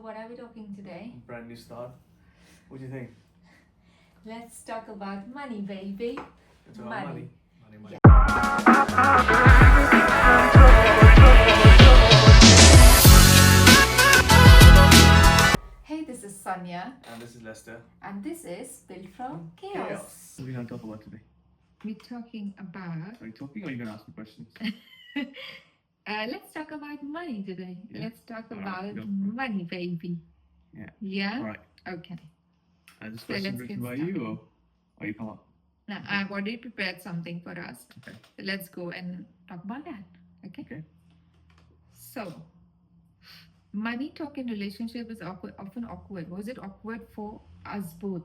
what are we talking today? Brand new start. What do you think? Let's talk about money, baby. It's about money. Money. Hey, this is Sonia, And this is Lester. and this is Built from Chaos. What are we going to talk about today? We're talking about. Are you talking or are you going to ask me questions? Let's talk about money today. Yeah. Let's talk All about right, go. money, baby. Yeah. Yeah? Alright. Okay. Is this So question let's written get by you or you come up? Now, I've already prepared something for us. Okay. So let's go and talk about that. Okay? Okay. So, money talk in relationship is often awkward. Was it awkward for us both?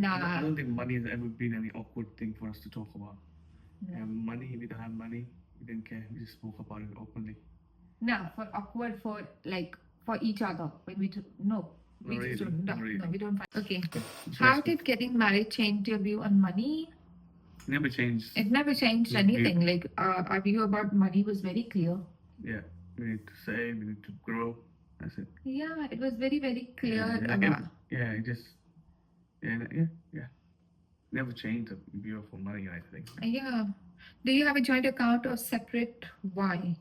I don't think money has ever been any awkward thing for us to talk about. No. Money, we don't have money. We didn't care. We just spoke about it openly. No, for awkward for each other when we no. We Not just really, don't. not really. No, we don't. Okay. So How let's- did getting married change your view on money? Never changed. It never changed Yeah, anything. Like our view about money was very clear. Yeah. We need to save. We need to grow. That's it. Yeah, it was very, very clear. Yeah, about, it just never changed the view for money. I think. yeah. Do you have a joint account or separate? Why?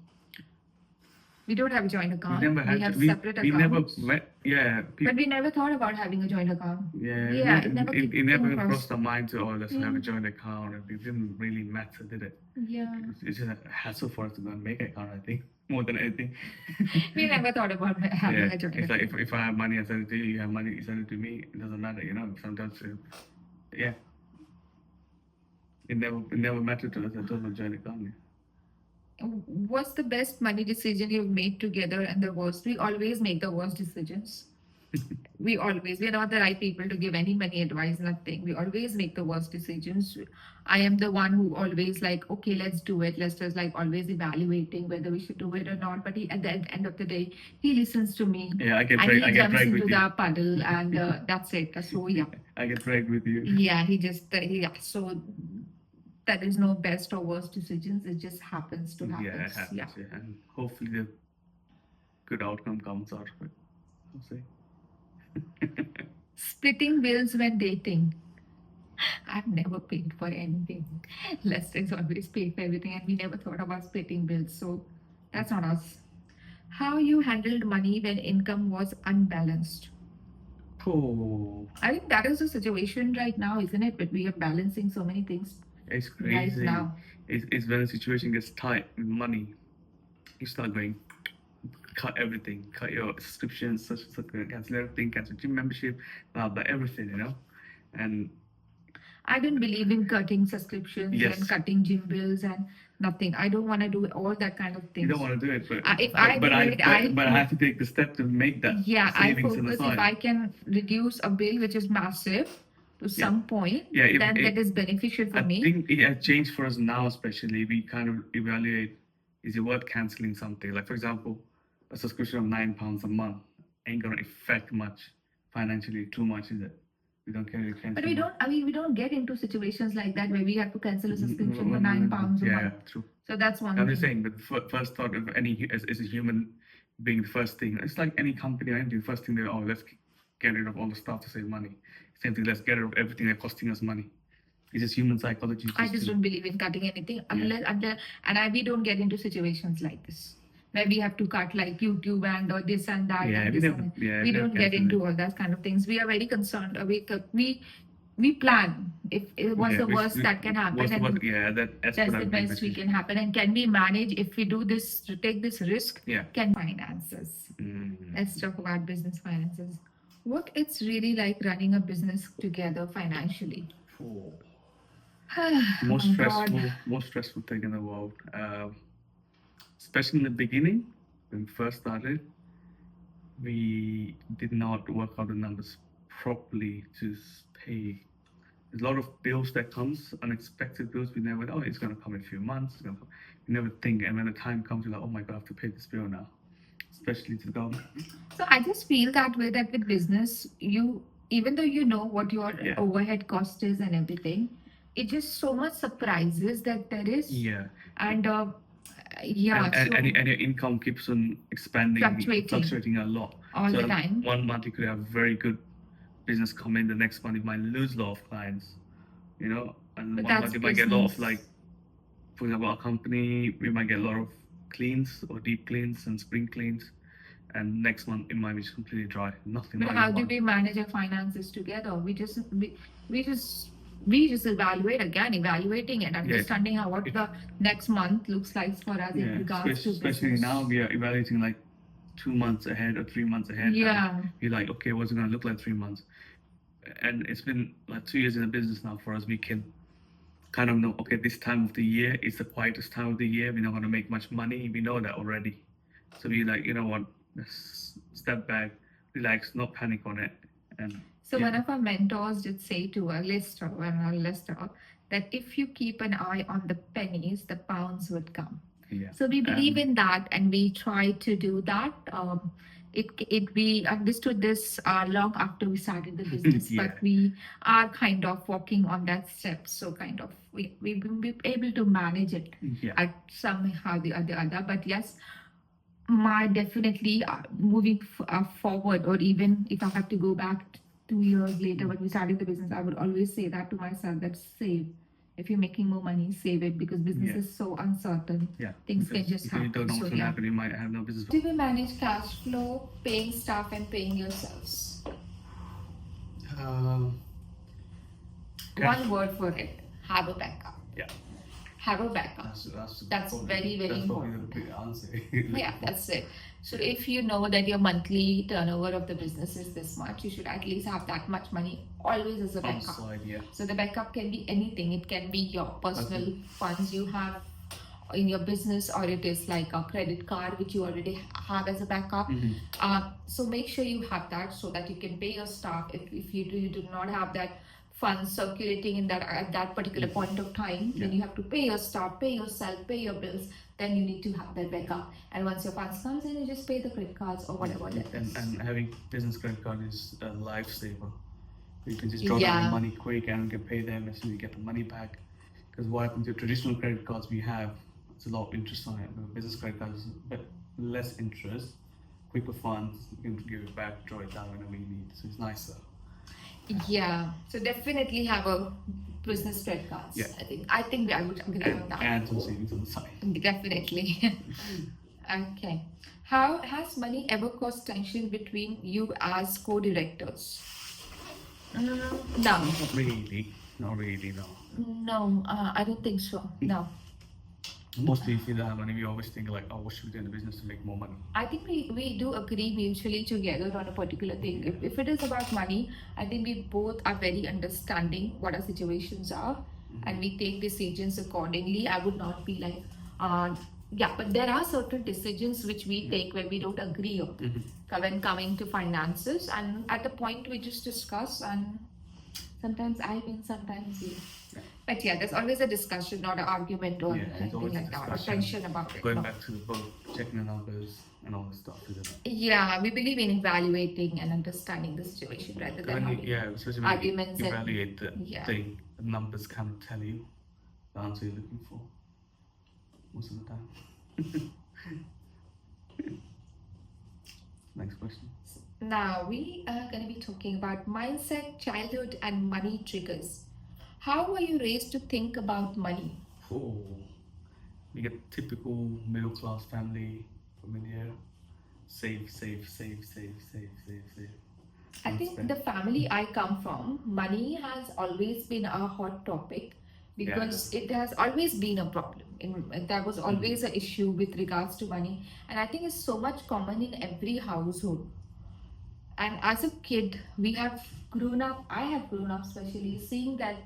We don't have a joint account. We never had. have We, separate we never accounts. met. Yeah. But we never thought about having a joint account. Yeah, Yeah, it never it came never across. crossed our mind to let's have Yeah. a joint account. It didn't really matter, did it? Yeah. It's just a hassle for us to go and make an account. I think more than anything. We never thought about having Yeah, a joint it's like account. if I have money, I send it to you. You have money, you send it to me. It doesn't matter, Sometimes, yeah. It never mattered to us. I told my joint account. What's the best money decision you've made together and the worst? We always make the worst decisions. We're not the right people to give any money advice, nothing. We always make the worst decisions. I am the one who always like, okay, let's do it. Let's just like always evaluating whether we should do it or not. But at the end of the day, he listens to me. Yeah, I get And he jumps dragged into with you. the puddle and that's it. So yeah. I get dragged with you. Yeah, so that is no best or worst decisions. It just happens to happen. Yeah, it happens. Yeah. And hopefully the good outcome comes out of it. We'll see. Splitting bills when dating. I've never paid for anything. Lester's always paid for everything, and we never thought about splitting bills. So that's not us. How you handled money when income was unbalanced? Oh, I think that is the situation right now, isn't it? But we are balancing so many things it's right crazy. now. It's when the situation gets tight with money, you start going, cut everything, cut your subscriptions, cancel everything, cancel gym membership, blah blah, everything, And I don't believe in cutting subscriptions Yes. and cutting gym bills and nothing. I don't want to do all that kind of you things. don't want to do it, but If I but do I it, but I have to take the step to make that Yeah, I savings on the focus if side. I can reduce a bill which is massive to some point, Yeah, then that is beneficial for I me. think it has changed for us now, especially. We kind of evaluate: is it worth canceling something? Like, for example, a subscription of £9 a month ain't gonna affect much financially. Too much, is it? We don't care. But we don't get into situations like that where we have to cancel a subscription for £9 a Yeah, month. true. So that's one I'm thing. just saying, but the first thought of any as a human being, the first thing, it's like any company or anything. The first thing let's get rid of all the stuff to save money. Same thing, let's get rid of everything that's costing us money. It's just human psychology. I just don't believe in cutting anything we don't get into situations like this where we have to cut like YouTube and or this and that. Yeah, and we this never. and Yeah, we don't get into all that kind of things. We are very concerned. We plan if what's the worst that can happen. That's That's what the I best we can happen. And can we manage if we do this to take this risk? Yeah. Can finances. Let's talk about business finances. What it's really like running a business together financially. Most Oh, stressful, God. most stressful thing in the world. Especially in the beginning, when we first started, we did not work out the numbers properly to pay. There's a lot of bills that comes, unexpected bills. We never, it's gonna come in a few months. We never think, and when the time comes, you're like, oh my god, I have to pay this bill now, especially to the government. So I just feel that way that with business, even though you know what your Yeah. overhead cost is and everything, it just so much surprises that there is. Yeah. And Yeah, so and your income keeps on expanding, fluctuating a lot. all So the time. one month you could have very good business come in, the next month you might lose a lot of clients, and But one that's month you might get a lot of business. for example, our company, we might get a lot of cleans or deep cleans and spring cleans, and next month it might be just completely dry, nothing But much how in do one. we manage our finances together? We just we just evaluate again, evaluating and Yeah, understanding how what if the next month looks like for us in yeah, regards to especially business. now we are evaluating like 2 months ahead or 3 months ahead, and Yeah. you're like, okay, what's it gonna look like 3 months? And it's been like 2 years in the business now for us. We can kind of know, okay, this time of the year is the quietest time of the year. We're not going to make much money. We know that already. So we like, you know what, let's step back, relax, not panic on it. And So yeah, one of our mentors did say to a lister, that if you keep an eye on the pennies, the pounds would come. yeah. So we believe in that, and we try to do that. It we understood this long after we started the business, Yeah. but we are kind of walking on that step. So kind of we've been able to manage it Yeah. at somehow the other. But yes, my definitely moving forward, or even if I have to go back 2 years later when we started the business, I would always say that to myself, that save. If you're making more money, save it, because business Yeah. is so uncertain. Yeah. Things can Because just if you happen. don't know So what's going to yeah. happen, you might have no business. Do we manage cash flow, paying staff, and paying yourselves? Cash- One word for it: have a backup. Yeah. Have a backup. That's very, very important. That's probably the big answer. Yeah, that's it. So if you know that your monthly turnover of the business is this much, you should at least have that much money always as a On backup. side, yeah. So the backup can be anything. It can be your personal funds you have in your business, or it is like a credit card which you already have as a backup. So make sure you have that so that you can pay your staff. If you do not have that funds circulating in that at that particular point of time, then you have to pay your staff, pay yourself, pay your bills. Then you need to have that backup. And once your funds comes in, you just pay the credit cards or whatever that is. And having business credit card is a lifesaver. You can just draw down the money quick and you can pay them as soon as you get the money back. Because what happens to traditional credit cards we have, it's a lot of interest on it. The business credit card is a bit less interest, quicker funds, you can give it back, draw it down whenever you need. So it's nicer. Yeah, so definitely have a business credit cards. Yeah. I think I would agree on that. And some savings on the side. Definitely. Okay. How has money ever caused tension between you as co-directors? No. Not really. Not really, no. No, I don't think so. No. Mostly if you don't have money, we always think like, oh, what should we do in the business to make more money? I think we do agree mutually together on a particular thing. If it is about money, I think we both are very understanding what our situations are, and we take decisions accordingly. I would not be like, yeah, but there are certain decisions which we take where we don't agree on when coming to finances, and at the point we just discuss, and sometimes I win, sometimes you. But yeah, there's always a discussion, not an argument or anything like that, or tension about it. Going no. back to the book, checking the numbers and all this stuff, isn't it? Yeah, we believe in evaluating and understanding the situation rather than having especially when arguments you and- evaluate the yeah. thing, the numbers kind of tell you the answer you're looking for most of the time. Next question. Now we are going to be talking about mindset, childhood, and money triggers. How were you raised to think about money? Oh, you get typical middle class family, familiar. Save. I think the family I come from, money has always been a hot topic because it has always been a problem. There was always an issue with regards to money, and I think it's so much common in every household. And as a kid, I have grown up especially seeing that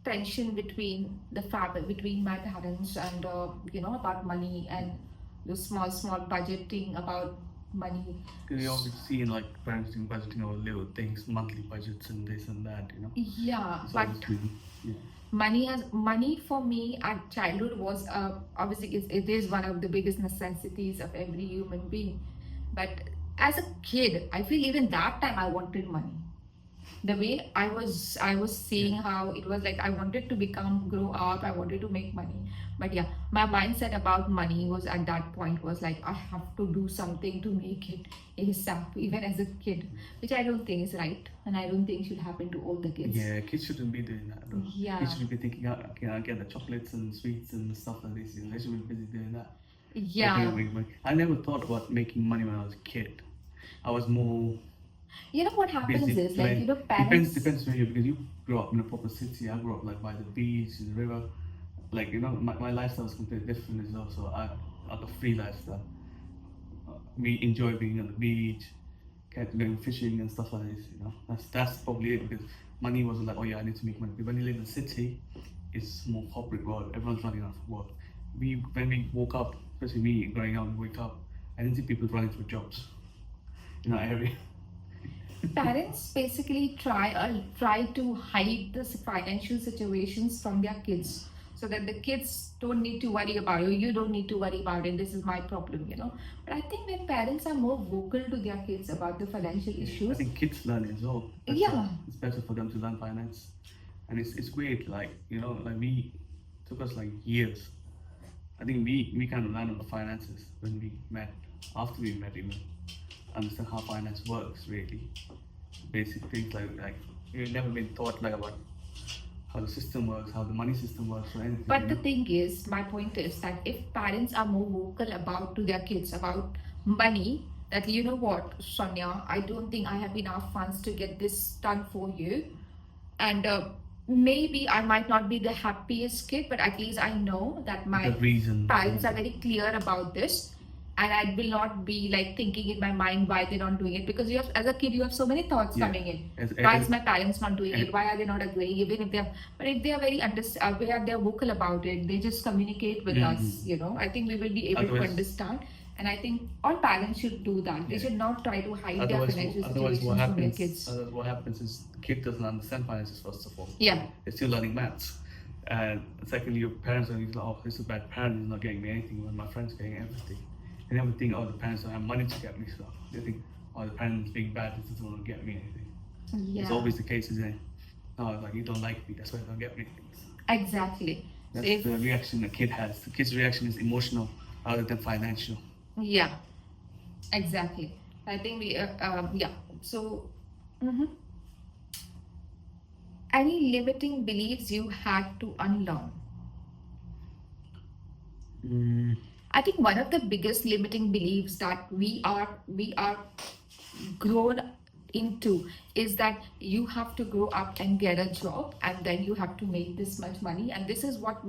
tension between the family, between my parents and about money, and the small budgeting about money. Because you always see in like budgeting over little things, monthly budgets and this and that, Yeah, It's but always been, money for me at childhood was obviously it is one of the biggest necessities of every human being. But as a kid, I feel even that time I wanted money. The way I was seeing how it was like I wanted to grow up, I wanted to make money. But yeah, my mindset about money was at that point was like I have to do something to make it ASAP, even as a kid, which I don't think is right, and I don't think should happen to all the kids. Yeah, kids shouldn't be doing that though. Yeah. Kids should be thinking, okay, I get the chocolates and sweets and stuff like this. They should be busy doing that. Yeah. They make money. I never thought about making money when I was a kid. I was more You know what happens busy is like playing. parents. Depends where you, because you grew up in a proper city. I grew up like by the beach, the river. Like my lifestyle was completely different as well. So I got free lifestyle. We enjoy being on the beach, going fishing and stuff like this. That's probably it, because money wasn't like, oh yeah, I need to make money. Because when you live in the city, it's more corporate world. Everyone's running out of work. When we woke up, especially me growing up, we wake up, I didn't see people running for jobs in our area. Parents basically try to hide the financial situations from their kids, so that the kids don't need to worry about it. You don't need to worry about it. This is my problem. But I think when parents are more vocal to their kids about the financial I issues. think kids learn it as well. Yeah. It's better for them to learn finance, and it's weird. Like we took us like years. I think we kind of learned on the finances when we met. After we met, even understand how finance works really. Basic things like you've never been taught like about how the system works, how the money system works, or anything. But the thing is, my point is that if parents are more vocal about to their kids about money, that you know what, Sonia, I don't think I have enough funds to get this done for you, and maybe I might not be the happiest kid, but at least I know that my The reason. parents are very clear about this, and I will not be like thinking in my mind why they're not doing it, because as a kid you have so many thoughts Yeah. coming in. As- Why as- is my parents not doing and- it? Why are they not agreeing? Even if but if they are very aware, they're vocal about it. They just communicate with us. I think we will be able to Otherwise- understand. And I think all parents should do that. They Yeah. should not try to hide their Otherwise, financial otherwise situations what from their happens? kids. What happens is the kid doesn't understand finances first of all. Yeah. They're still learning maths. And secondly, your parents are like, oh, this is a bad parent, he's not getting me anything when my friend's getting everything. They never think, oh, the parents don't have money to get me stuff. They think, oh, the parents being bad, this doesn't want to get me anything. Yeah. It's always the case, isn't it? No, like you don't like me, that's why you don't get me things. Exactly. So That's the reaction the kid has. The kid's reaction is emotional rather than financial. Yeah, exactly. I think yeah. So, any limiting beliefs you had to unlearn? I think one of the biggest limiting beliefs that we are grown into is that you have to grow up and get a job, and then you have to make this much money, and this is what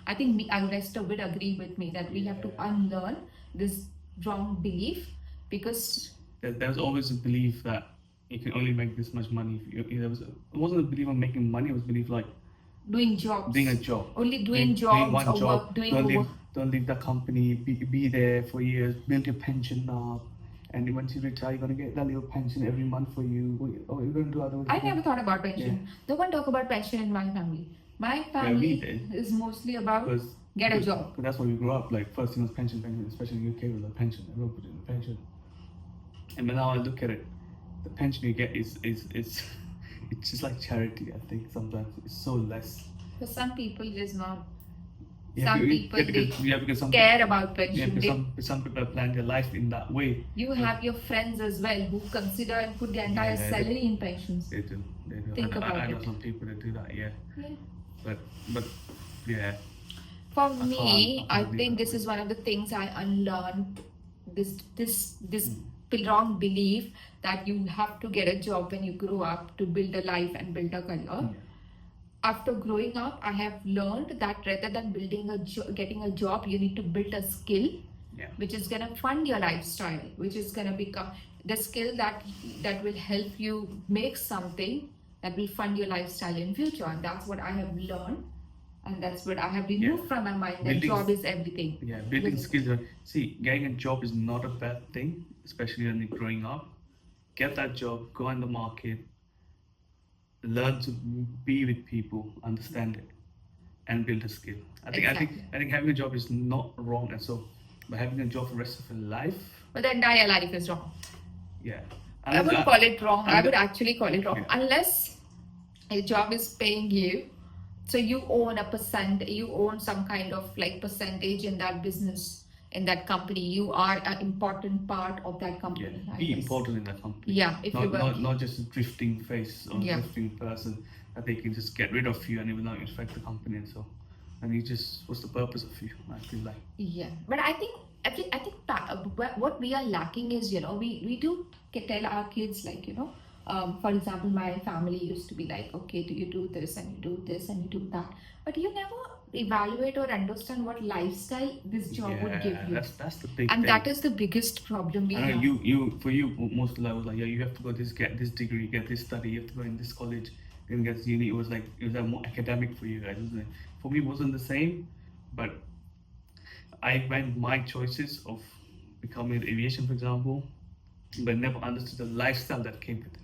I think me and Lester would agree with me that we have to unlearn this wrong belief, because There's always a belief that you can only make this much money. It wasn't a belief of making money, it was a belief like doing jobs, doing a job. only doing Doing jobs one or job. work, doing Don't leave, work. don't leave the company. Be there for years. Build your pension up, and once you retire, you're gonna get that little pension every month for you. What you're gonna do otherwise? I never thought about pension. No one talk about pension in my family. My we family did. is mostly about Because get a job. Because that's where we grew up. Like first thing was pension, especially in UK with a pension. Everyone put in a pension. And then now I look at it, the pension you get is it's just like charity. I think sometimes it's so less. For some people, it is not. Yeah, Some people because some care about Yeah, pension. because some people plan their life in that way. You have your friends as well who consider and put their entire Yeah, salary in pensions. They do. Think about I know it. some people that do that. Yeah, Yeah. but yeah. For me, I can't think believe this is one of the things I unlearned. This wrong belief that you have to get a job when you grow up to build a life and build a career. After growing up, I have learned that rather than getting a job, you need to build a skill, which is gonna fund your lifestyle, which is gonna become the skill that will help you make something that will fund your lifestyle in future. And that's what I have learned, and that's what I have removed from my mind. That job is everything. Yeah, building skills. See, getting a job is not a bad thing, especially when you're growing up. Get that job, go on the market, learn to be with people, understand it, and build a skill. I think having a job is not wrong, and so, but having a job for the rest of your life, But the entire life is wrong. yeah. I would call it wrong. I would actually call it wrong. Yeah. Unless a job is paying you, so you own you own some kind of like percentage in that business, in that company. You are an important part of that Yeah, company. I be guess. important in that company. Yeah, if you Not just a drifting face or Yeah. drifting person that they can just get rid of you and it will not affect the company and so. And you just, what's the purpose of you? I feel like. Yeah, but I think what we are lacking is, we do tell our kids, like, for example, my family used to be like, okay, do you do this and you do this and you do that, but you never evaluate or understand what lifestyle this job would give you. That's the big And thing. that is the biggest problem we I know have. for you, most of the was like, yeah, you have to go get this degree, get this study, you have to go in this college, then get uni. It was like more academic for you guys, wasn't it? For me, it wasn't the same, but I went my choices of becoming aviation, for example, but never understood the lifestyle that came with it.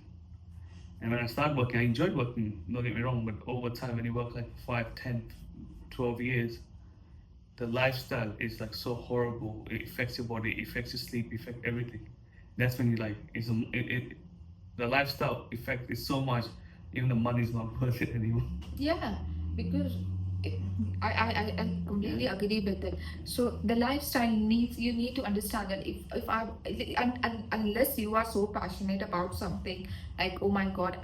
And when I started working, I enjoyed working, don't get me wrong, but over time, when you work like 5, 10, 12 years, the lifestyle is like so horrible. It affects your body, it affects your sleep, it affects everything. That's when you like, the lifestyle effect is so much, even the money is not worth it anymore. Yeah, because it, I completely agree with it. So the lifestyle you need to understand that if unless you are so passionate about something, like, oh my God,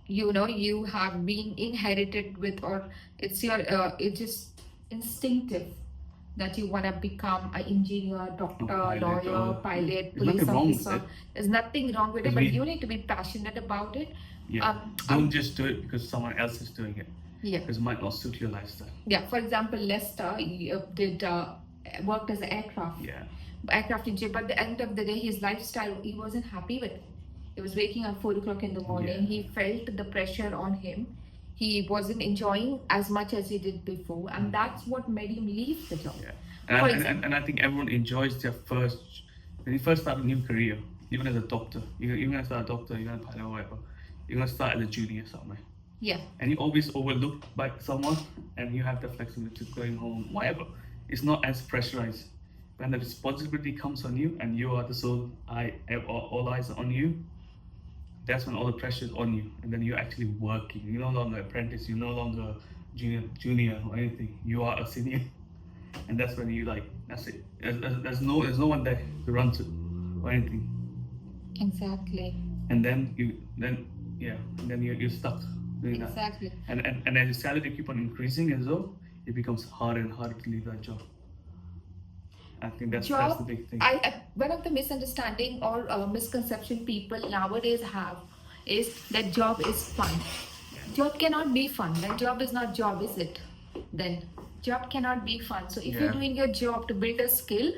you have been inherited with, or it's just instinctive that you want to become an engineer, doctor, Pilot, lawyer, pilot, there's police nothing wrong with officer. it. There's nothing wrong with it, Because but we- you need to be passionate about it. Yeah. Um, Don't just do it because someone else is doing it. Yeah. Because it might not suit your lifestyle. Yeah, for example, Lester worked as an Yeah. aircraft engineer, but at the end of the day, his lifestyle, he wasn't happy with it. He was waking up 4 o'clock in the morning. Yeah. He felt the pressure on him. He wasn't enjoying as much as he did before, and that's what made him leave the job. Yeah. For And I think everyone enjoys their when you first start a new career, even as a doctor, you're going to start a doctor, you're going to pilot or whatever, you're going to start as a junior somewhere. Yeah. And you always overlooked by someone and you have the flexibility to going home, whatever. It's not as pressurized. When the responsibility comes on you and you are the sole all eyes are on you, that's when all the pressure is on you. And then you're actually working. You're no longer apprentice, you're no longer junior or anything. You are a senior. And that's when you like, that's it. There's no one there to run to or anything. Exactly. And then you're stuck doing that. Exactly. And as your salary keep on increasing as well, it becomes harder and harder to leave that job. I think that's the big thing. One of the misunderstanding or misconception people nowadays have is that job is fun. Job cannot be fun. Then job is not job, is it? Then job cannot be fun. So if you're doing your job to build a skill,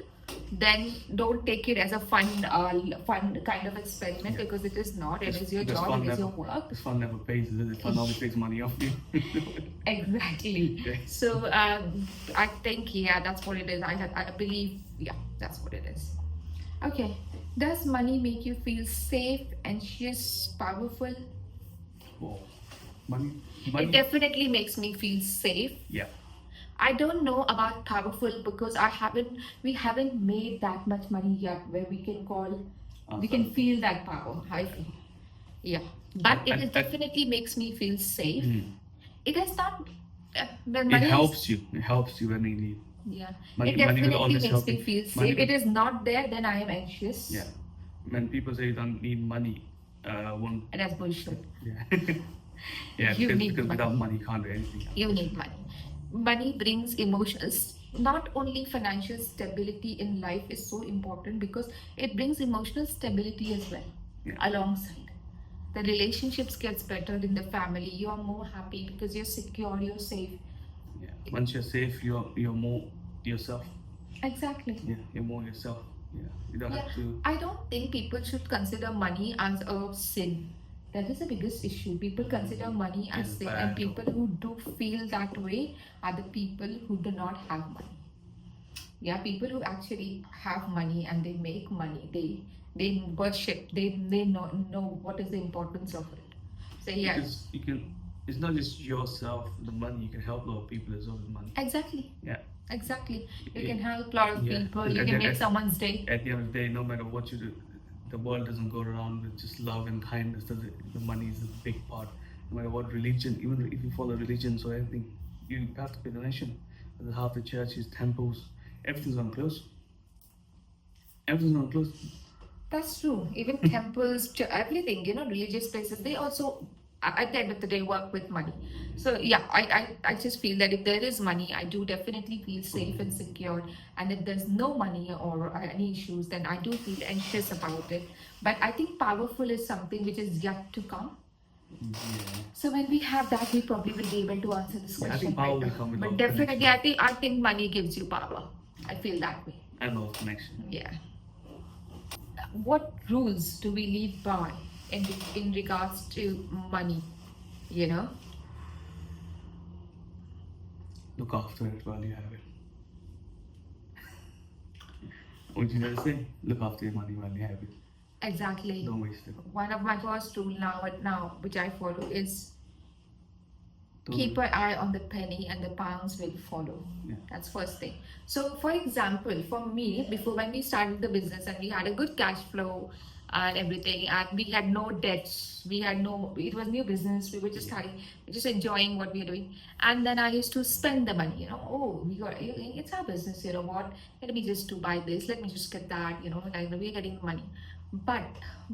then don't take it as a fun kind of experiment, because it is not. It is your job. It is your work. This fun never pays, is it? Fun always takes money off you. Exactly. Okay. So I think that's what it is. I believe that's what it is. Okay. Does money make you feel safe, anxious, powerful? Oh, money. It definitely makes me feel safe. Yeah. I don't know about powerful because we haven't made that much money yet where we can feel that power. I feel. Yeah. But it definitely makes me feel safe. It is not. It helps you. It helps you when you need. Yeah. Money It will definitely always makes help me you. feel safe. Money If it is not there, then I am anxious. Yeah. When people say you don't need money, And that's bullshit. yeah. Yeah, You need because money. without money you can't do anything. You need money. Money brings emotions. Not only financial stability in life is so important, because it brings emotional stability as well. Yeah. Alongside, the relationships gets better in the family. You are more happy because you're secure, you're safe. Yeah. Once you're safe, you're more yourself. Exactly. Yeah, you're more yourself. Yeah. You don't have to. I don't think people should consider money as a sin. That is the biggest issue. People consider money as It's sin, bad. and people who do feel that way are the people who do not have money. Yeah, people who actually have money and they make money, they worship, they know what is the importance of it. So yeah, Because you can. It's not just yourself, the money. You can help a lot of people as well with money. exactly. Yeah. Exactly. You can help a lot of Yeah. people. And You at can the- make someone's day. At the end of the day, no matter what you do, the world doesn't go around with just love and kindness. The money is a big part. No matter what religion, even if you follow religions or anything, you have to pay donation. Half the churches, temples, everything's on close. Everything's on close. That's true. Even temples, everything, religious places, they also, at the end of the day, work with money. So, yeah, I just feel that if there is money, I do definitely feel safe and secure. And if there's no money or any issues, then I do feel anxious about it. But I think powerful is something which is yet to come. Yeah. So when we have that, we probably will be able to answer this Yeah, I question think power better. will come with But all definitely, connection. I think money gives you power. I feel that way. And all connection. Yeah. What rules do we live by in regards to money? You know, Look after it while you have it. What did you guys say? Look after your money while you have it. exactly. Don't waste it. One of my first rule now which I follow is Don't keep an eye on the penny and the pounds will follow. Yeah. That's first thing. So for example, for me, before when we started the business and we had a good cash flow and everything, and we had no debts, it was new business, we were just just enjoying what we were doing. And then I used to spend the money, oh, it's our business, what, let me just to buy this, let me just get that, like we're getting money. But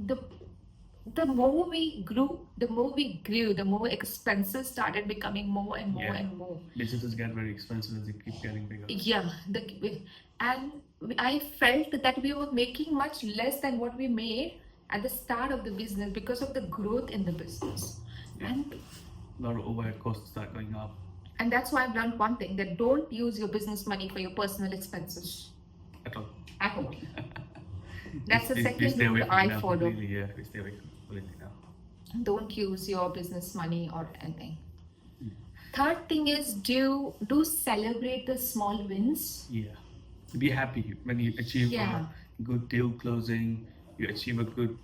the the more we grew, the more expenses started becoming more and more Yeah. and more. Businesses get very expensive as they keep getting bigger. Yeah, and I felt that we were making much less than what we made at the start of the business because of the growth in the business. Yeah. And A lot of overhead costs start going up. and that's why I've learned one thing, that don't use your business money for your personal expenses At all. at all. That's the We second stay away rule from I that follow. completely, yeah, we stay away completely now. Don't use your business money or anything. Third thing is do celebrate the small wins. Yeah. Be happy when you achieve Yeah. a good deal closing, you achieve a good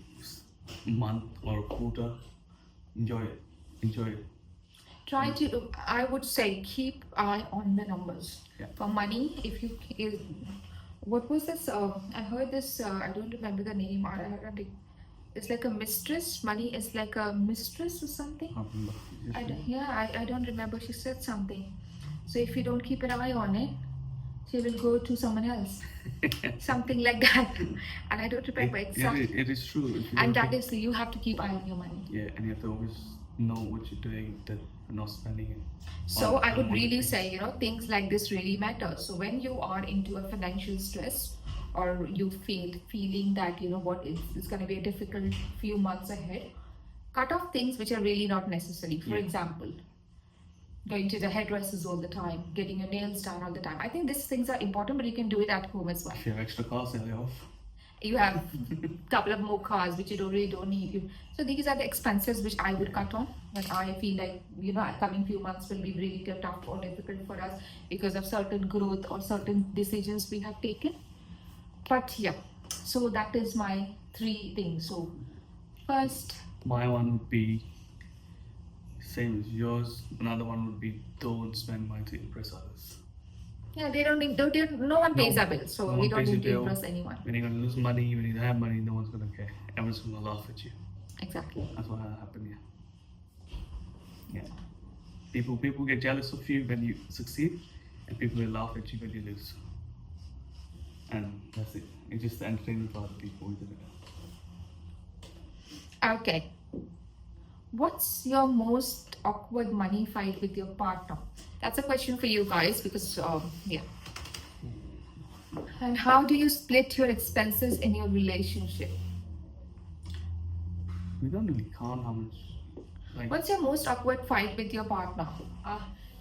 month or a quarter. Enjoy it. Enjoy it. Try to, I would say, keep eye on the numbers. Yeah. For money, what was this? I heard this. I don't remember the name. It's like a mistress. Money is like a mistress or something. I remember. I don't remember. She said something. So if you don't keep an eye on it, she will go to someone else. Something like that. And I don't remember exactly. It is true. If you And don't that is, you have to keep eye on your money. Yeah, and you have to always know what you're doing, that you're not spending it. So on I would really things. say, things like this really matter. So when you are into a financial stress or you feeling that, it's going to be a difficult few months ahead, cut off things which are really not necessary. For Yeah. example, going to the hairdressers all the time, getting your nails done all the time. I think these things are important, but you can do it at home as well. If you have extra cars, sell it off. You have a couple of more cars which you really don't need. So these are the expenses which I would cut on when I feel like coming few months will be really tough or difficult for us because of certain growth or certain decisions we have taken. But yeah, so that is my 3 things. So first, My one would be same as yours. Another one would be don't spend money to impress others. yeah, no one pays our bills, so No we one don't pays need to your bill. impress anyone. When you're gonna lose money, when you don't have money, no one's gonna care. Everyone's gonna laugh at you. Exactly. That's what happened here. Yeah. People get jealous of you when you succeed, and people will laugh at you when you lose. And that's it. It's just the entertainment for other people, isn't it? Okay. What's your most awkward money fight with your partner? That's a question for you guys because, yeah. And how do you split your expenses in your relationship? We don't really count how much. Like, What's your most awkward fight with your partner?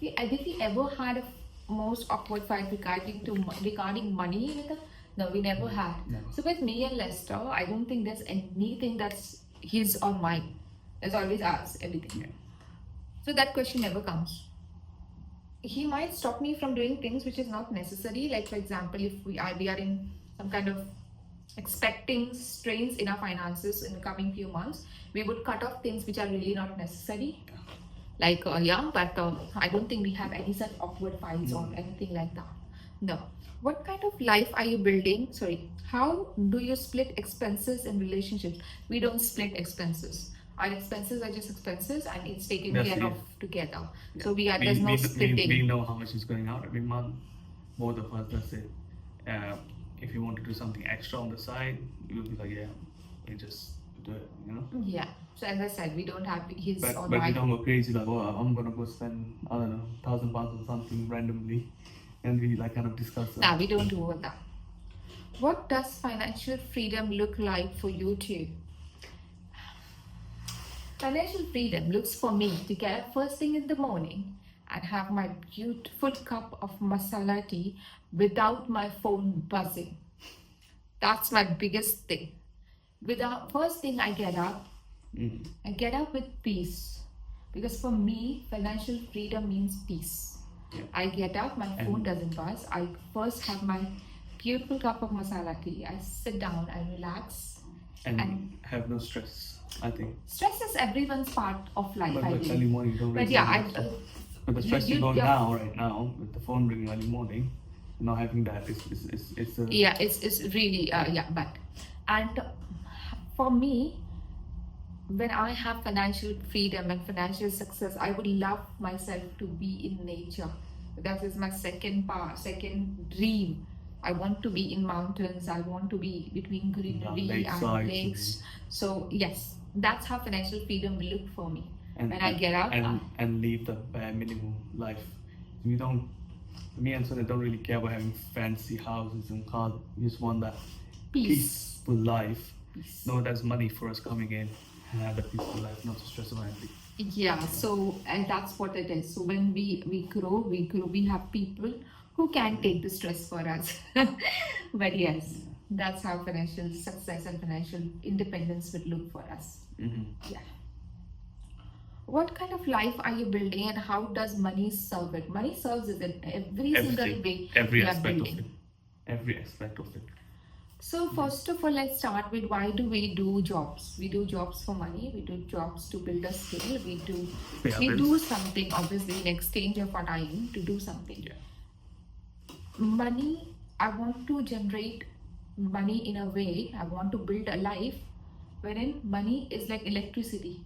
Did we ever had a most awkward fight regarding money with her? No, we never had. Never. So with me and Lester, I don't think there's anything that's his or mine. There's always ours, everything. Yeah. So that question never comes. He might stop me from doing things which is not necessary. Like for example, if we are in some kind of expecting strains in our finances in the coming few months, we would cut off things which are really not necessary. Like but I don't think we have any such awkward fights or anything like that. No. What kind of life are you building? Sorry. How do you split expenses in relationships? We don't split expenses. Our expenses are just expenses and it's taken That's care it. of together. Yeah. So there's no We splitting. know how much is going out every month. Both of us, that's it. Uh, if you want to do something extra on the side, you'll be like, yeah, we just do it, you know? Yeah. So as I said, we don't have his or But we my. don't go crazy like, oh, I'm gonna go spend, I don't know, £1,000 or something randomly, and we like kind of discuss Nah, that. we don't do all that. What does financial freedom look like for you too? Financial freedom looks for me to get up first thing in the morning and have my beautiful cup of masala tea without my phone buzzing. That's my biggest thing. Without first thing Mm. I get up with peace. Because for me, financial freedom means peace. Yeah. I get up, my phone And doesn't buzz. I first have my beautiful cup of masala tea. I sit down, I relax, and have no stress, I think. stress is everyone's part of life, I But believe. early morning, you don't But really yeah, have stress. But the stress you got yeah. now, right now, with the phone ringing early morning, not having that is a Yeah, it's really yeah, but and for me, when I have financial freedom and financial success, I would love myself to be in nature. That is my second dream. I want to be in mountains. I want to be between greenery and lakesides lakes. So yes, that's how financial freedom will look for me. and When I get out, and live the bare minimum life. We don't. Me and Sonia don't really care about having fancy houses and cars. We just want that peace. peaceful life. Peace. Know there's money for us coming in and have a peaceful life, not to stress about anything. Yeah, so and that's what it is. So when we grow, we have people who can take the stress for us. But yes, that's how financial success and financial independence would look for us. Mm-hmm. Yeah. What kind of life are you building and how does money serve it? Money serves it in every single way Every we are aspect of building. it. Every aspect of it. So first of all, let's start with why do we do jobs? We do jobs for money. We do jobs to build a skill. We do something obviously in exchange of our time to do something. Yeah. Money, I want to generate money in a way. I want to build a life wherein money is like electricity.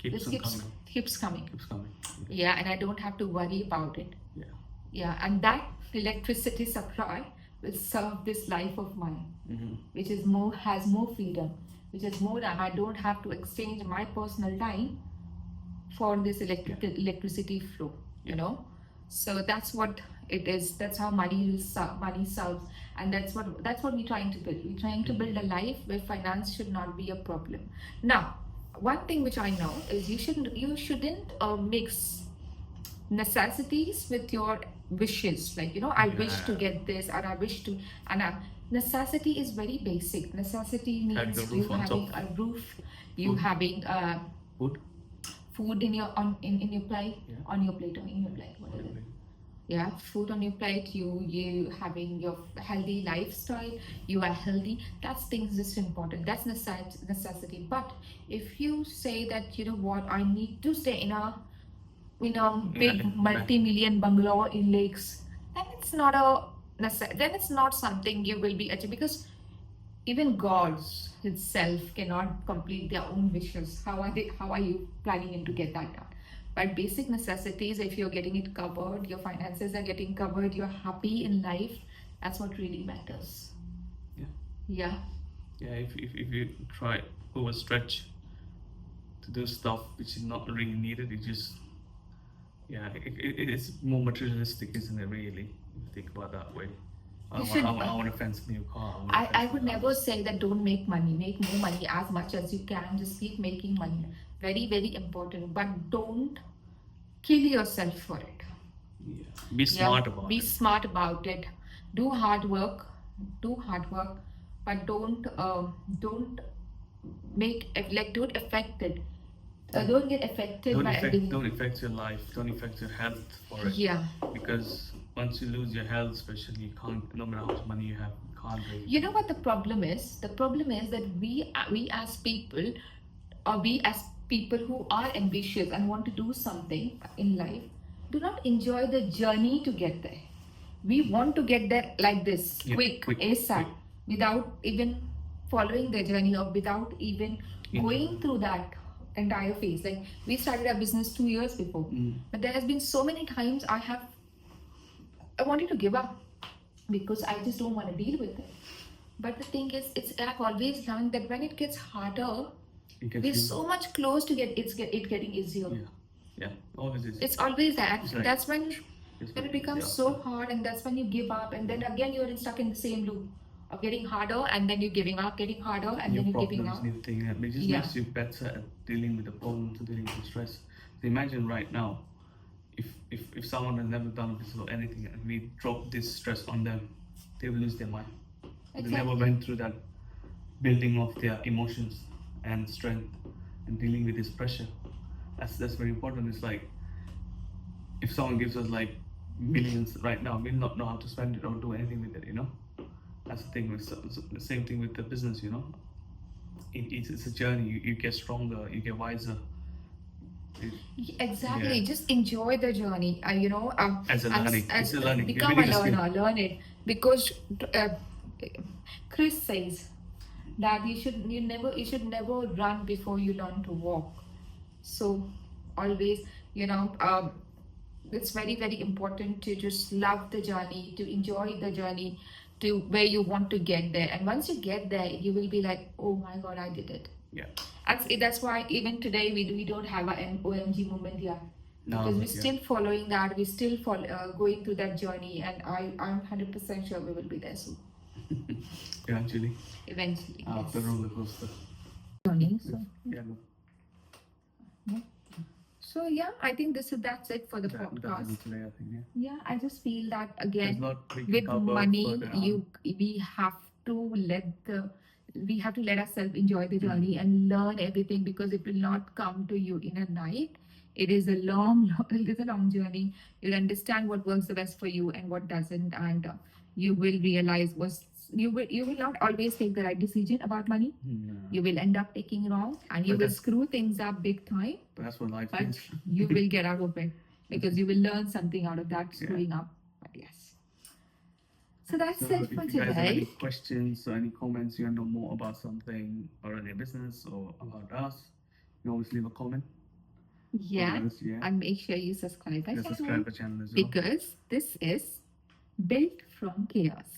Keeps coming. Keeps coming. Keeps coming. Yeah, and I don't have to worry about it. Yeah. Yeah, and that electricity supply will serve this life of mine, Mm-hmm. which is has more freedom, which is more, and I don't have to exchange my personal time for this electricity flow. You know, so that's what it is. That's how money serves, and that's what we're trying to build. We're trying to build a life where finance should not be a problem. Now, one thing which I know is you shouldn't mix necessities with your wishes. Like, you know, I wish to get this, or I wish to, and necessity is very basic. Necessity means you having a roof, you having food in your in your plate, on your plate, or in your plate, whatever. Yeah, food on your plate, you having your healthy lifestyle, you are healthy. That's things just important. That's necessity. But if you say that, you know what, I need to stay in a big multi-million bungalow in lakes, then it's not then it's not something you will be achieving, because even gods itself cannot complete their own wishes. How are you planning to get that done? But basic necessities, if you're getting it covered, your finances are getting covered, you're happy in life, that's what really matters. Yeah. If you try overstretch to do stuff which is not really needed, it just it's more materialistic, isn't it? Really, if you think about that way. I want a fancy new car. I would never say that don't make money. Make more money as much as you can. Just keep making money. Very, very important. But don't kill yourself for it. Yeah. Be smart about it. Be smart about it. Do hard work. But don't don't affect it. Don't get affected don't affect your life. Don't affect your health for it. Yeah. Because once you lose your health, especially, you can't. No matter how much money you have, you can't really. You know what the problem is? The problem is that we as people, or we as people who are ambitious and want to do something in life, do not enjoy the journey to get there. We want to get there like this, Yeah, quick, quick, ASAP, quick. without even following the journey or without even going through that entire phase. Like we started our business 2 years before, but there has been so many times I wanted to give up because I just don't want to deal with it. But the thing is, it's I've always learned that when it gets harder, It gets we're easier. so much close to it getting easier. Yeah, always is. It's always that. It's like- That's when it's when it like becomes the so opposite. hard, and that's when you give up, and then again you're stuck in the same loop of getting harder, and then you're giving up, getting harder, and New then you're giving problems, up. new thing. It just Yeah. makes you better at dealing with the problems, dealing with the stress. So imagine right now, if someone has never done a business or anything, and we drop this stress on them, they will lose their mind. They never Exactly. went through that building of their emotions and strength and dealing with this pressure. That's very important. It's like if someone gives us like millions right now, we'll not know how to spend it or do anything with it. That's the thing with the same thing with the business. It's a journey. You get stronger, you get wiser. Exactly. Yeah. Just enjoy the journey. As a learning. As It's a learning. become We a need a skill. learner, learn it because uh, Chris says that you should never run before you learn to walk. So always, it's very important to just love the journey, to enjoy the journey to where you want to get there. And once you get there, you will be like, oh my God, I did it. Yeah. That's why even today we don't have an OMG moment yet. No, Because we're but yeah. still following that, we're still going through that journey, and I'm 100% sure we will be there soon. Eventually, Eventually. after Yes. roller coaster. Journey. So, Yeah. so yeah, I think that's it for the That's podcast. it today, I think. Yeah. Yeah, I just feel that There's again not we can with cover money, further on. we have to let ourselves enjoy the journey and learn everything because it will not come to you in a night. It is a it is a long journey. You'll understand what works the best for you and what doesn't, and you will realize you will not always take the right decision about money. No. You will end up taking wrong, and you But will that's- screw things up big time. But that's what life But is. you will get out of it because you will learn something out of that screwing up. But yes. So that's So it if for you guys have any today. questions or any comments, you want to know more about something or any business or about us, you always leave a comment. Yeah. Yeah. And make sure you subscribe our Just channel subscribe to the channel as well. because this is built from chaos.